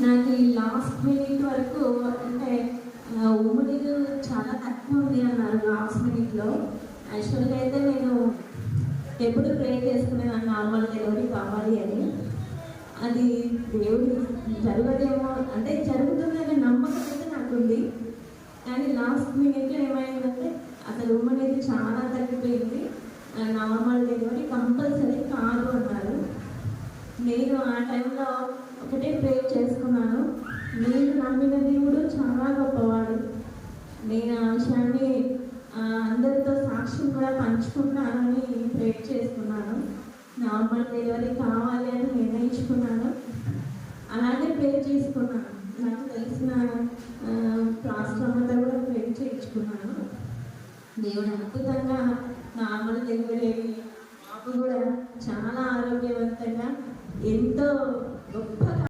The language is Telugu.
నాకు ఈ లాస్ట్ మినిట్ వరకు అంటే ఉమ్మనీరు చాలా తక్కువ ఉంది అన్నారు లాస్ట్ మినిట్లో. యాక్చువల్గా అయితే నేను ఎప్పుడు ప్రే చేసుకునేదాన్ని నార్మల్ డెలివరీ కావాలి అని. అది దేవుడు జరగదేమో అంటే జరుగుతుందనే నమ్మకం అయితే నాకుంది. కానీ లాస్ట్ మినిట్లో ఏమైందంటే అసలు ఉమ్మనీరు చాలా తగ్గిపోయింది, నార్మల్ డెలివరీ కంపల్సరీ కాదు అన్నారు. నేను ఆ టైంలో ఒకటే ప్రే చేసుకున్నాను, నేను నమ్మిన దేవుడు చాలా గొప్పవాడు. నేను ఆ విషయాన్ని అందరితో సాక్ష్యం కూడా పంచుకుంటానని ప్రే చేసుకున్నాను. నార్మల్ డెలివరీ కావాలి అని నిర్ణయించుకున్నాను. అలాగే ప్రే చేసుకున్నాను. నాకు తెలిసిన ప్రాస్ట్రంతో కూడా ప్రే చేయించుకున్నాను. దేవుడు అద్భుతంగా నార్మల్ డెలివరీ మాకు కూడా చాలా ఆరోగ్యవంతంగా ఎంతో గొప్ప